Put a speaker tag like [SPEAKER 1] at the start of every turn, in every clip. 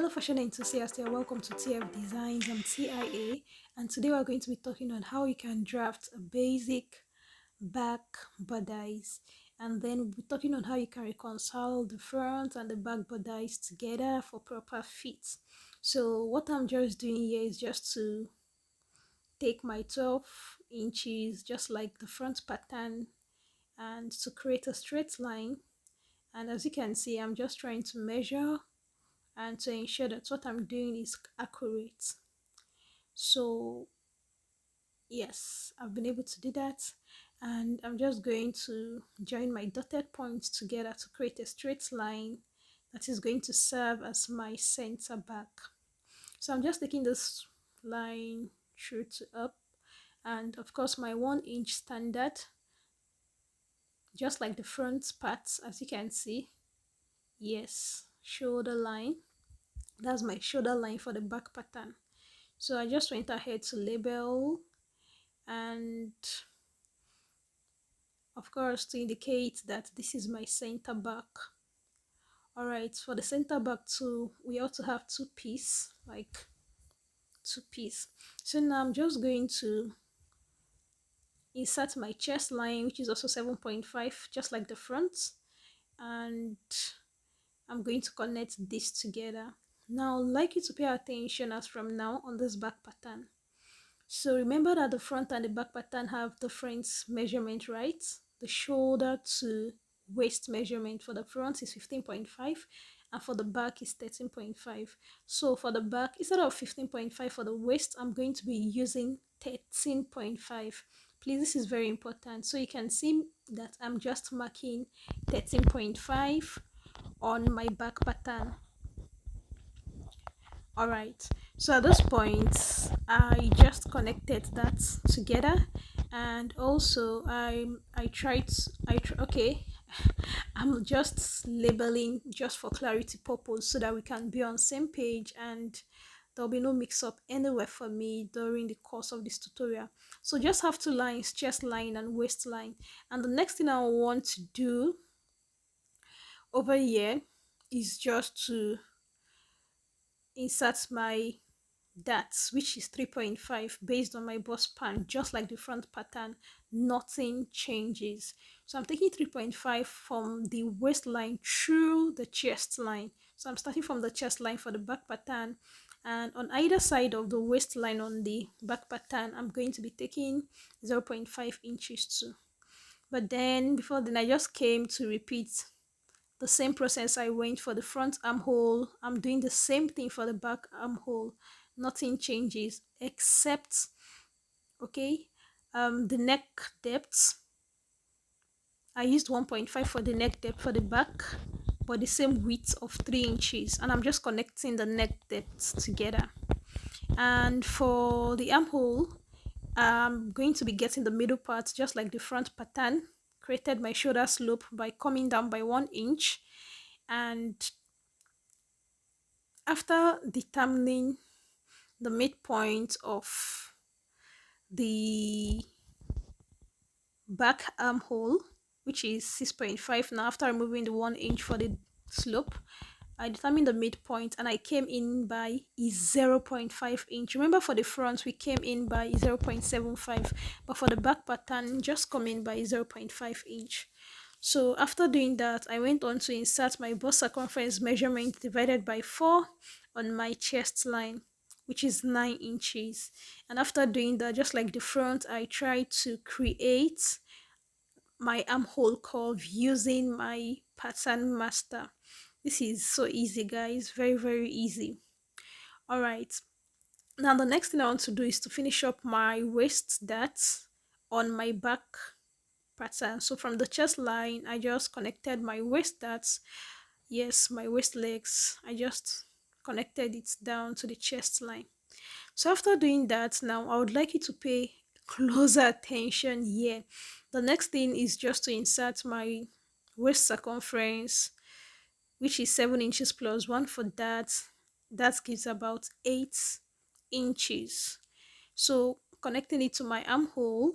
[SPEAKER 1] Hello fashion enthusiasts, you're welcome to TF Designs. I'm TIA, and today we're going to be talking on how you can draft a basic back bodice, and then we'll be talking on how you can reconcile the front and the back bodice together for proper fit. So what I'm just doing here is just to take my 12 inches just like the front pattern and to create a straight line. And as you can see, I'm just trying to measure and to ensure that what I'm doing is accurate. So yes, I've been able to do that, and I'm just going to join my dotted points together to create a straight line that is going to serve as my center back. So I'm just taking this line through to up, and of course my 1 inch standard, just like the front parts, as you can see. Yes, shoulder line, that's my shoulder line for the back pattern. So I just went ahead to label, and of course to indicate that this is my center back. All right, for the center back too, we also have two piece, like two piece. So now I'm just going to insert my chest line, which is also 7.5, just like the front, and I'm going to connect this together. Now I'd like you to pay attention as from now on this back pattern. So remember that the front and the back pattern have different measurement, right? The shoulder to waist measurement for the front is 15.5 and for the back is 13.5. So for the back, instead of 15.5 for the waist, I'm going to be using 13.5. Please, this is very important. So you can see that I'm just marking 13.5 on my back pattern. All right, so at this point I just connected that together, and also okay, I'm just labeling just for clarity purpose so that we can be on same page and there'll be no mix up anywhere for me during the course of this tutorial. So just have two lines, chest line and waist line, and the next thing I want to do over here is just to insert my that's which is 3.5 based on my bust pan, just like the front pattern. Nothing changes. So I'm taking 3.5 from the waistline through the chest line. So I'm starting from the chest line for the back pattern, and on either side of the waistline on the back pattern I'm going to be taking 0.5 inches too. But then before then I just came to repeat the same process I went for the front armhole. I'm doing the same thing for the back armhole. Nothing changes except, okay, the neck depth. I used 1.5 for the neck depth for the back, but the same width of 3 inches, and I'm just connecting the neck depths together. And for the armhole, I'm going to be getting the middle part just like the front pattern. Created my shoulder slope by coming down by 1 inch, and after determining the midpoint of the back armhole, which is 6.5, now after removing the 1 inch for the slope, I determined the midpoint and I came in by 0.5 inch. Remember, for the front we came in by 0.75, but for the back pattern just come in by 0.5 inch. So after doing that, I went on to insert my bust circumference measurement divided by 4 on my chest line, which is 9 inches. And after doing that, just like the front, I tried to create my armhole curve using my pattern master. This is so easy, guys. Very, very easy. All right. Now the next thing I want to do is to finish up my waist dart on my back pattern. So from the chest line, I just connected my waist darts. Yes, my waist legs. I just connected it down to the chest line. So after doing that, now I would like you to pay closer attention here. The next thing is just to insert my waist circumference, which is 7 inches plus 1 for that. That gives about 8 inches. So connecting it to my armhole.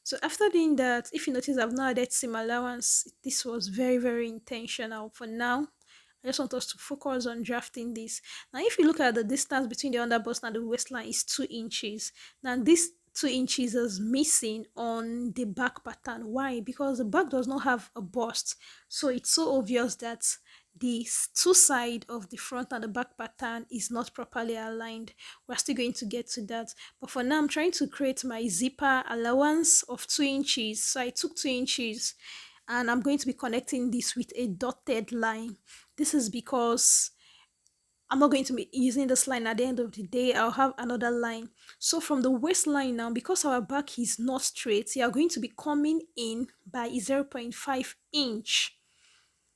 [SPEAKER 1] So after doing that, if you notice, I've not added seam allowance. This was very, very intentional. For now, I just want us to focus on drafting this. Now, if you look at the distance between the underbust and the waistline is 2 inches. Now, this 2 inches is missing on the back pattern. Why? Because the back does not have a bust. So it's so obvious that the two side of the front and the back pattern is not properly aligned. We're still going to get to that. But for now, I'm trying to create my zipper allowance of 2 inches. So I took 2 inches and I'm going to be connecting this with a dotted line. This is because I'm not going to be using this line at the end of the day. I'll have another line. So from the waistline now, because our back is not straight, you are going to be coming in by 0.5 inch.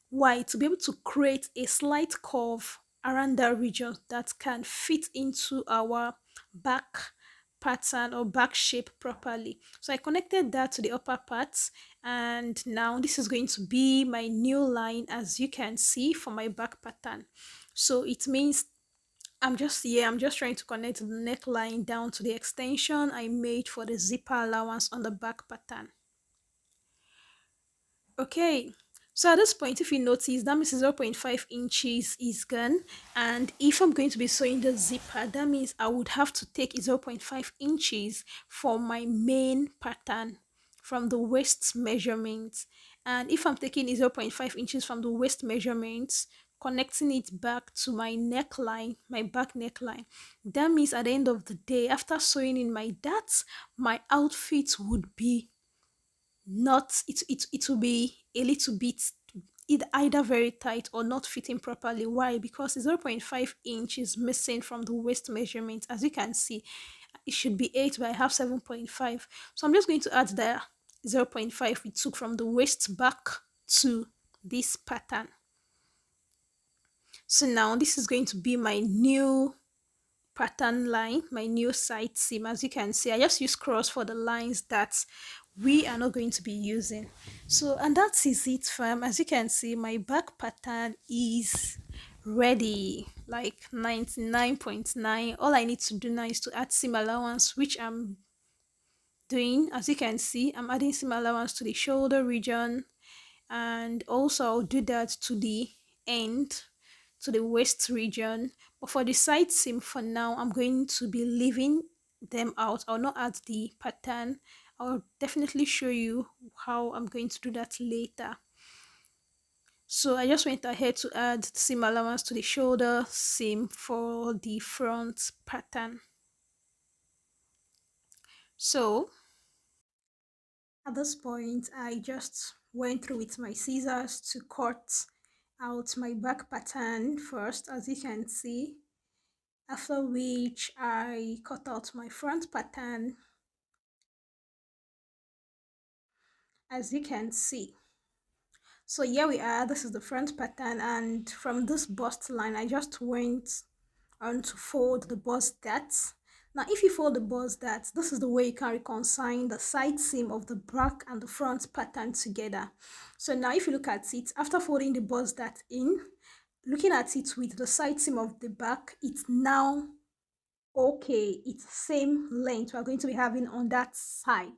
[SPEAKER 1] Why? To be able to create a slight curve around that region that can fit into our back pattern or back shape properly. So I connected that to the upper part, and now this is going to be my new line, as you can see, for my back pattern. So it means I'm just trying to connect the neckline down to the extension I made for the zipper allowance on the back pattern. Okay, so at this point, if you notice, that means 0.5 inches is gone. And if I'm going to be sewing the zipper, that means I would have to take 0.5 inches for my main pattern from the waist measurement. And if I'm taking 0.5 inches from the waist measurements, connecting it back to my neckline, my back neckline, that means at the end of the day, after sewing in my darts, my outfit would be not it will be a little bit either very tight or not fitting properly. Why? Because 0.5 inch is missing from the waist measurement. As you can see, it should be 8, but I have 7.5. So I'm just going to add the 0.5 we took from the waist back to this pattern. So now this is going to be my new pattern line, my new side seam. As you can see, I just use cross for the lines that we are not going to be using. So, and that is it, fam. As you can see, my back pattern is ready, like 99.9. All I need to do now is to add seam allowance, which I'm doing. As you can see, I'm adding seam allowance to the shoulder region, and also I'll do that to the end, to the waist region. But for the side seam, for now, I'm going to be leaving them out. I'll not add the pattern. I'll definitely show you how I'm going to do that later. So I just went ahead to add seam allowance to the shoulder seam for the front pattern. So at this point, I just went through with my scissors to cut out my back pattern first, as you can see, after which I cut out my front pattern, as you can see. So here we are, this is the front pattern, and from this bust line I just went on to fold the bust darts. Now if you fold the bust darts, this is the way you can reconcile the side seam of the back and the front pattern together. So now if you look at it, after folding the bust dart in, looking at it with the side seam of the back, it's now okay, it's same length we're going to be having on that side.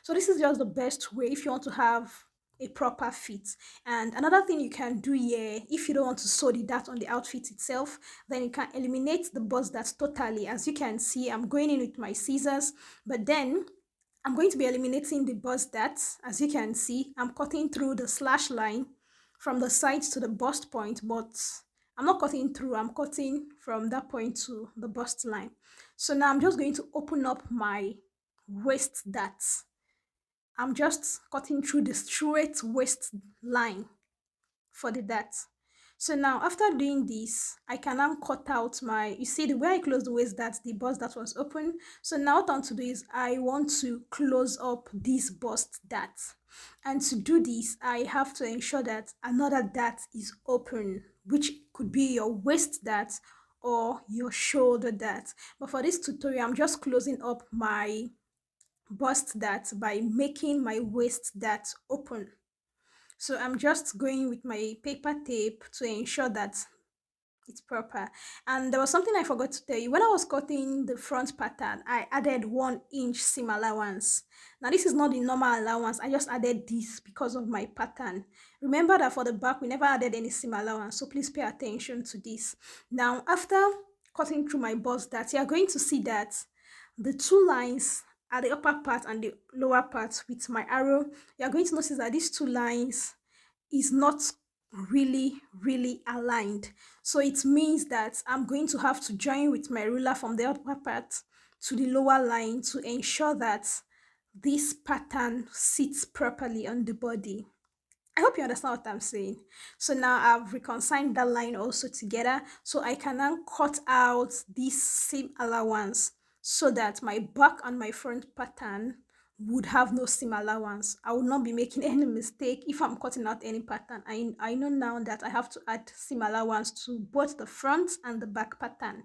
[SPEAKER 1] So this is just the best way if you want to have a proper fit. And another thing you can do here, if you don't want to sew the dart on the outfit itself, then you can eliminate the bust dart totally. As you can see, I'm going in with my scissors, but then I'm going to be eliminating the bust dart. As you can see, I'm cutting through the slash line from the sides to the bust point, but I'm not cutting through, I'm cutting from that point to the bust line. So now I'm just going to open up my waist dart. I'm just cutting through the straight waist line for the dart. So now after doing this, I can now cut out my, you see the way I close the waist dart, the bust that was open. So now what I want to do is I want to close up this bust dart. And to do this, I have to ensure that another dart is open, which could be your waist dart or your shoulder dart. But for this tutorial, I'm just closing up my bust dart by making my waist dart open. So I'm just going with my paper tape to ensure that it's proper. And there was something I forgot to tell you. When I was cutting the front pattern, I added 1 inch seam allowance. Now this is not the normal allowance. I just added this because of my pattern. Remember that for the back, we never added any seam allowance. So please pay attention to this. Now, after cutting through my bust dart, you are going to see that the two lines at the upper part and the lower part with my arrow, you are going to notice that these two lines is not really aligned. So it means that I'm going to have to join with my ruler from the upper part to the lower line to ensure that this pattern sits properly on the body. I hope you understand what I'm saying. So now I've reconciled that line also together, so I can now cut out this seam allowance so that my back and my front pattern would have no seam allowance. I will not be making any mistake if I'm cutting out any pattern. I know now that I have to add seam allowance to both the front and the back pattern.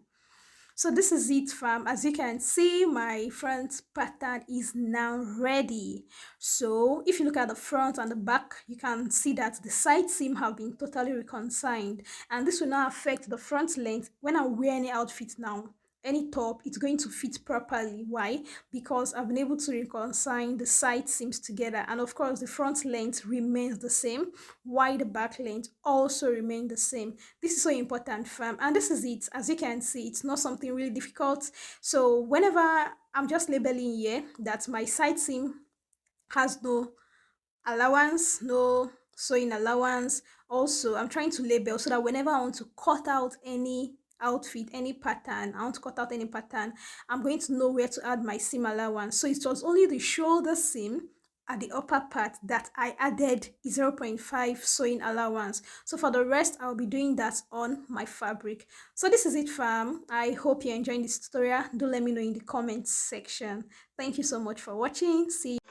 [SPEAKER 1] So this is it, fam. As you can see, my front pattern is now ready. So if you look at the front and the back, you can see that the side seam have been totally reconciled, and this will now affect the front length when I wear any outfit now. Any top, it's going to fit properly. Why? Because I've been able to reconcile the side seams together, and of course the front length remains the same while the back length also remain the same. This is so important, fam, and this is it. As you can see, it's not something really difficult. So whenever I'm just labeling here that my side seam has no allowance, no sewing allowance. Also, I'm trying to label so that whenever I want to cut out any outfit, any pattern, I want to cut out any pattern, I'm going to know where to add my seam allowance. So it was only the shoulder seam at the upper part that I added 0.5 sewing allowance. So for the rest, I'll be doing that on my fabric. So this is it, fam. I hope you're enjoying this tutorial. Do let me know in the comments section. Thank you so much for watching. See you.